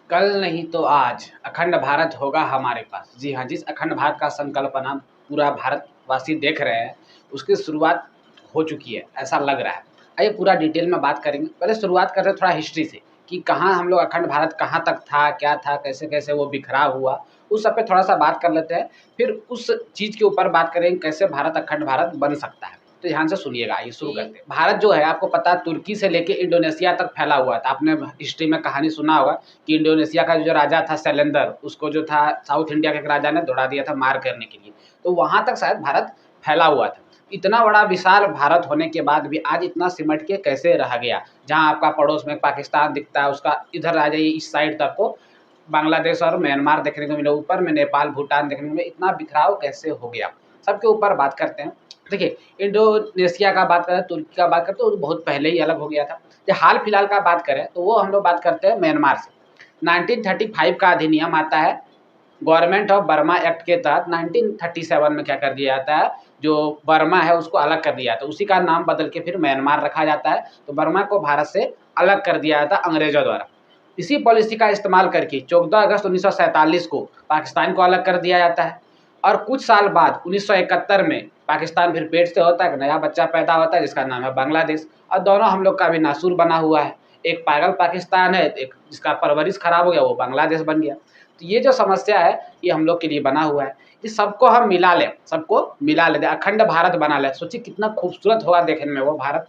कल नहीं तो आज अखंड भारत होगा हमारे पास। जी हाँ, जिस अखंड भारत का संकल्पना पूरा भारतवासी देख रहे हैं, उसकी शुरुआत हो चुकी है, ऐसा लग रहा है। आइए पूरा डिटेल में बात करेंगे। पहले शुरुआत करते हैं थोड़ा हिस्ट्री से कि कहाँ हम लोग अखंड भारत कहाँ तक था, क्या था, कैसे-कैसे वो बिखरा हुआ, उस सब पे थोड़ा-सा बात कर लेते हैं। फिर उस चीज़ के ऊपर बात करेंगे कैसे भारत अखंड भारत बन सकता है। तो ध्यान से सुनिएगा, आइए शुरू करते हैं। भारत जो है आपको पता है तुर्की से लेके इंडोनेशिया तक फैला हुआ था। आपने हिस्ट्री में कहानी सुना होगा कि इंडोनेशिया का जो राजा था शैलेंद्र, उसको जो था साउथ इंडिया के एक राजा ने दौड़ा दिया था मार करने के लिए। तो वहाँ तक शायद भारत फैला हुआ था। इतना बड़ा विशाल भारत होने के बाद भी आज इतना सिमट के कैसे रह गया? जहाँ आपका पड़ोस में पाकिस्तान दिखता है, उसका इधर आ जाइए इस साइड तक को बांग्लादेश और म्यांमार देखने को मिला, ऊपर में नेपाल, भूटान देखने को मिला। इतना बिखराव कैसे हो गया? सबके ऊपर बात करते हैं। देखिए, इंडोनेशिया का बात करें, तुर्की का बात करें तो बहुत पहले ही अलग हो गया था। जो हाल-फिलहाल का बात करें तो वो हम लोग बात करते हैं म्यांमार से। 1935 का अधिनियम आता है, गवर्नमेंट ऑफ बर्मा एक्ट के तहत 1937 में क्या कर दिया जाता है, जो बर्मा है उसको अलग कर दिया जाता है। उसी का नाम बदल के फिर म्यांमार रखा जाता है। तो बर्मा को भारत से अलग कर दिया जाता है अंग्रेज़ों द्वारा। इसी पॉलिसी का इस्तेमाल करके 14 अगस्त 1947 को पाकिस्तान को अलग कर दिया जाता है और कुछ साल बाद 1971 में पाकिस्तान फिर पेट से होता है, एक नया बच्चा पैदा होता है जिसका नाम है बांग्लादेश और दोनों हम लोग का भी नासूर बना हुआ है। एक पागल पाकिस्तान है, एक जिसका परवरिश खराब हो गया वो बांग्लादेश बन गया। तो ये जो समस्या है ये हम लोग के लिए बना हुआ है। इस सबको हम मिला लें, सबको मिला लें, अखंड भारत बना लें। सोचिए कितना खूबसूरत होगा देखने में वो भारत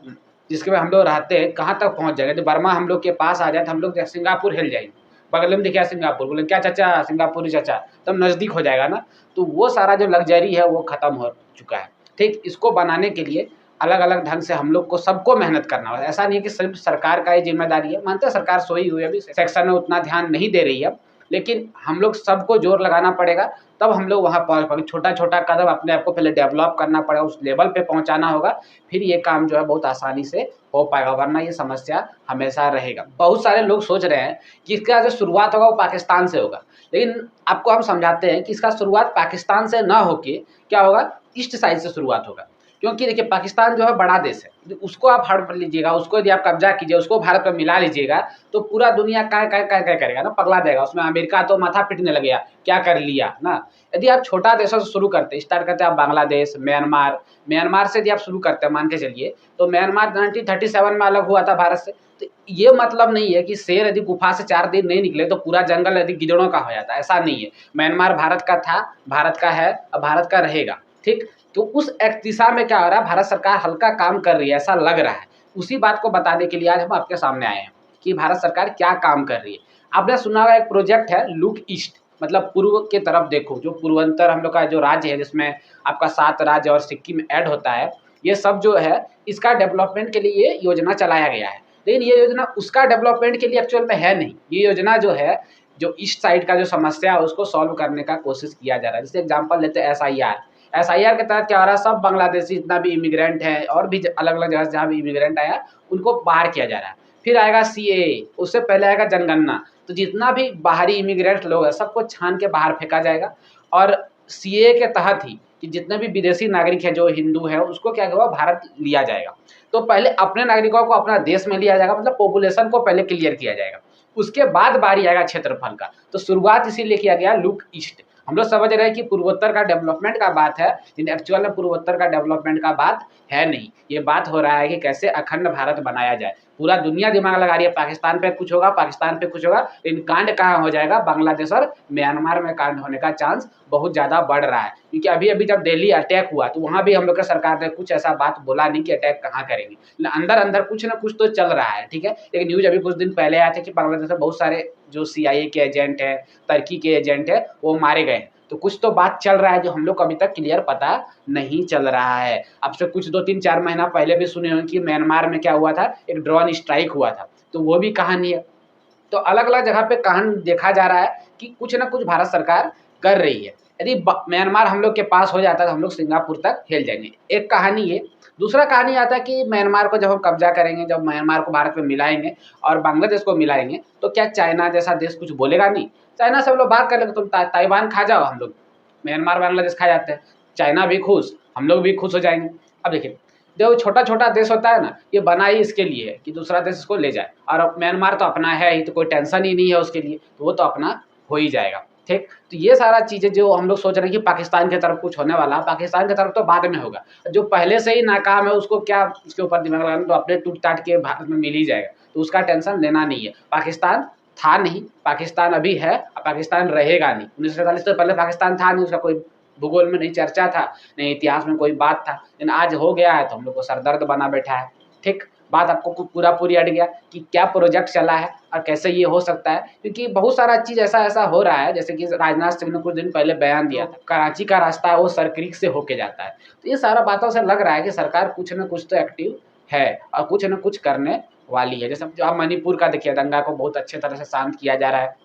जिसके में हम लोग रहते हैं, कहाँ तक पहुँच जाएगा। जब बर्मा हम लोग के पास आ जाए तो हम लोग सिंगापुर हिल जाएंगे। बगल में दिखे सिंगापुर, बोले क्या चाचा सिंगापुरी चाचा, तब नज़दीक हो जाएगा ना। तो वो सारा जो लग्जरी है वो ख़त्म हो चुका है। ठीक, इसको बनाने के लिए अलग-अलग ढंग से हम लोग को सबको मेहनत करना होगा। ऐसा नहीं है कि सिर्फ़ सरकार का ही ज़िम्मेदारी है। मानते हैं सरकार सोई हुई है, अभी सेक्शन में उतना ध्यान नहीं दे रही है अब, लेकिन हम लोग सबको ज़ोर लगाना पड़ेगा, तब हम लोग वहाँ पहुँच पाएँगे। छोटा-छोटा कदम अपने आप को पहले डेवलप करना पड़ेगा, उस लेवल पे पहुँचाना होगा, फिर ये काम जो है बहुत आसानी से हो पाएगा, वरना ये समस्या हमेशा रहेगा। बहुत सारे लोग सोच रहे हैं कि इसका जो शुरुआत होगा वो पाकिस्तान से होगा, लेकिन आपको हम समझाते हैं कि इसका शुरुआत पाकिस्तान से ना होके क्या होगा, ईस्ट साइड से शुरुआत होगा। क्योंकि देखिए पाकिस्तान जो है बड़ा देश है, उसको आप हड़प लीजिएगा, उसको यदि आप कब्जा कीजिए, उसको भारत में मिला लीजिएगा, तो पूरा दुनिया काय करेगा ना, पगला जाएगा। उसमें अमेरिका तो माथा पीटने लगेगा, क्या कर लिया ना। यदि आप छोटा देशों से शुरू करते, स्टार्ट करते आप बांग्लादेश, म्यांमार, म्यांमार से यदि आप शुरू करते हैं, मान के चलिए, तो म्यांमार 1937 में अलग हुआ था भारत से। तो ये मतलब नहीं है कि शेर यदि गुफा से 4 दिन नहीं निकले तो पूरा जंगल यदि गिद्धड़ों का हो जाता है, ऐसा नहीं है। म्यांमार भारत का था, भारत का है और भारत का रहेगा, ठीक? तो उस एक दिशा में क्या हो रहा है, भारत सरकार हल्का काम कर रही है, ऐसा लग रहा है। उसी बात को बताने के लिए आज हम आपके सामने आए हैं कि भारत सरकार क्या काम कर रही है। आपने सुना होगा एक प्रोजेक्ट है लुक ईस्ट, मतलब पूर्व की तरफ देखो, जो पूर्वोत्तर हम लोग का जो राज्य है जिसमें आपका 7 राज्य और सिक्किम ऐड होता है, ये सब जो है इसका डेवलपमेंट के लिए ये योजना चलाया गया है। लेकिन ये योजना उसका डेवलपमेंट के लिए एक्चुअल में है नहीं। ये योजना जो है, जो ईस्ट साइड का जो समस्या है उसको सॉल्व करने का कोशिश किया जा रहा है। जैसे एग्जांपल लेते हैं एसआईआर। एसआईआर के तहत क्या हो रहा है, सब बांग्लादेशी जितना भी इमिग्रेंट है और भी अलग-अलग जगह से जहाँ भी इमिग्रेंट आया, उनको बाहर किया जा रहा है। फिर आएगा सीएए, उससे पहले आएगा जनगणना। तो जितना भी बाहरी इमिग्रेंट लोग हैं, सबको छान के बाहर फेंका जाएगा और सीएए के तहत ही कि जितने भी विदेशी नागरिक हैं, जो हिंदू हैं, उसको क्या होगा, भारत लिया जाएगा। तो पहले अपने नागरिकों को अपना देश में लिया जाएगा, मतलब पॉपुलेशन को पहले क्लियर किया जाएगा। उसके बाद बारी आएगा क्षेत्रफल का। तो शुरुआत इसीलिए किया गया लुक ईस्ट। हम लोग समझ रहे हैं कि पूर्वोत्तर का डेवलपमेंट का बात है, लेकिन एक्चुअल में पूर्वोत्तर का डेवलपमेंट का बात है नहीं। ये बात हो रहा है कि कैसे अखंड भारत बनाया जाए। पूरा दुनिया दिमाग लगा रही है, पाकिस्तान पे कुछ होगा, पाकिस्तान पे कुछ होगा, लेकिन कांड कहाँ हो जाएगा, बांग्लादेश और म्यांमार में कांड होने का चांस बहुत ज़्यादा बढ़ रहा है। क्योंकि अभी-अभी जब दिल्ली अटैक हुआ तो वहाँ भी हम लोग का सरकार ने कुछ ऐसा बात बोला नहीं कि अटैक कहाँ करेंगे। अंदर-अंदर कुछ ना कुछ तो चल रहा है, ठीक है? लेकिन न्यूज़ अभी कुछ दिन पहले आया था कि बांग्लादेश में बहुत सारे जो सीआईए के एजेंट हैं, तुर्की के एजेंट हैं, वो मारे गए हैं। तो कुछ तो बात चल रहा है जो हम लोग को अभी तक क्लियर पता नहीं चल रहा है। अब से कुछ 2-3-4 महीना पहले भी सुने होंगे कि म्यांमार में क्या हुआ था, एक ड्रोन स्ट्राइक हुआ था, तो वो भी कहानी है। तो अलग-अलग जगह पे कहानी देखा जा रहा है कि कुछ न कुछ भारत सरकार कर रही है। यदि म्यांमार हम लोग के पास हो जाता है तो हम लोग सिंगापुर तक हिल जाएँगे। एक कहानी ये। दूसरा कहानी आता है कि म्यांमार को जब हम कब्ज़ा करेंगे, जब म्यांमार को भारत में मिलाएँगे और बांग्लादेश को मिलाएँगे, तो क्या चाइना जैसा देश कुछ बोलेगा नहीं? चाइना से हम लोग बात कर लेंगे, तुम ताइवान खा जाओ, हम लोग म्यांमार बांग्लादेश खा जाते हैं। चाइना भी खुश, हम लोग भी खुश हो जाएँगे। अब देखिए, जो छोटा-छोटा देश होता है ना, ये बना ही इसके लिए है कि दूसरा देश इसको ले जाए, और अब म्यांमार तो अपना है ही, तो कोई टेंशन ही नहीं है उसके लिए, तो वो तो अपना हो ही जाएगा, ठीक? तो ये सारा चीज़ें जो हम लोग सोच रहे हैं कि पाकिस्तान की तरफ कुछ होने वाला है, पाकिस्तान की तरफ तो बाद में होगा। जो पहले से ही नाकाम है उसको क्या उसके ऊपर दिमाग लगाना, तो अपने टूट-टाट के भारत में मिल ही जाएगा, तो उसका टेंशन लेना नहीं है। पाकिस्तान था नहीं, पाकिस्तान अभी है, पाकिस्तान रहेगा नहीं। 1947 से पहले पाकिस्तान था नहीं, उसका कोई भूगोल में नहीं चर्चा था, नहीं इतिहास में कोई बात था, लेकिन आज हो गया है तो हम लोग को सर दर्द बना बैठा है, ठीक? बात आपको पूरा-पूरी अट गया कि क्या प्रोजेक्ट चला है और कैसे ये हो सकता है, क्योंकि बहुत सारा चीज़ ऐसा-ऐसा हो रहा है, जैसे कि राजनाथ सिंह ने कुछ दिन पहले बयान दिया था, कराची का रास्ता है वो सर्करीक से होके जाता है। तो ये सारा बातों से लग रहा है कि सरकार कुछ न कुछ तो एक्टिव है और कुछ न कुछ करने वाली है। जैसे जो आप मणिपुर का देखिए, दंगा को बहुत अच्छे तरह से शांत किया जा रहा है।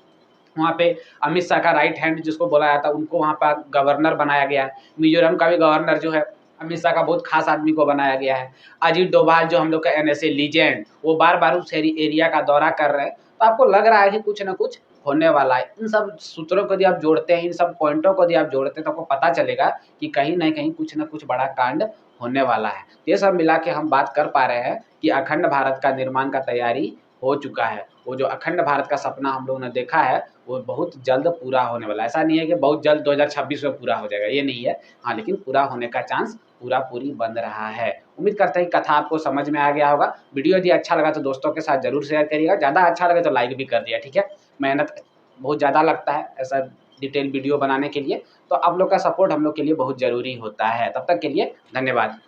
वहाँ पे अमित शाह का राइट हैंड जिसको बोला जाता है, उनको वहाँ पर गवर्नर बनाया गया है। मिज़ोरम का भी गवर्नर जो है, अमित शाह का बहुत ख़ास आदमी को बनाया गया है। अजीत डोभाल जो हम लोग का एनएसए लीजेंड, वो बार-बार उस एरिया का दौरा कर रहे हैं। तो आपको लग रहा है कि कुछ न कुछ होने वाला है। इन सब सूत्रों को यदि आप जोड़ते हैं, इन सब पॉइंटों को यदि आप जोड़ते हैं, तो आपको पता चलेगा कि कहीं न कहीं कुछ न कुछ बड़ा कांड होने वाला है। ये सब मिला के हम बात कर पा रहे हैं कि अखंड भारत का निर्माण का तैयारी हो चुका है। वो जो अखंड भारत का सपना हम लोगों ने देखा है, वो बहुत जल्द पूरा होने वाला है। ऐसा नहीं है कि बहुत जल्द 2026 में पूरा हो जाएगा, ये नहीं है। हाँ, लेकिन पूरा होने का चांस पूरा-पूरी बन रहा है। उम्मीद करते हैं कि कथा आपको समझ में आ गया होगा। वीडियो यदि अच्छा लगा तो दोस्तों के साथ ज़रूर शेयर करिएगा। ज़्यादा अच्छा लगे तो लाइक भी कर दिया, ठीक है? मेहनत बहुत ज़्यादा लगता है ऐसा डिटेल वीडियो बनाने के लिए, तो आप लोग का सपोर्ट हम लोग के लिए बहुत ज़रूरी होता है। तब तक के लिए धन्यवाद।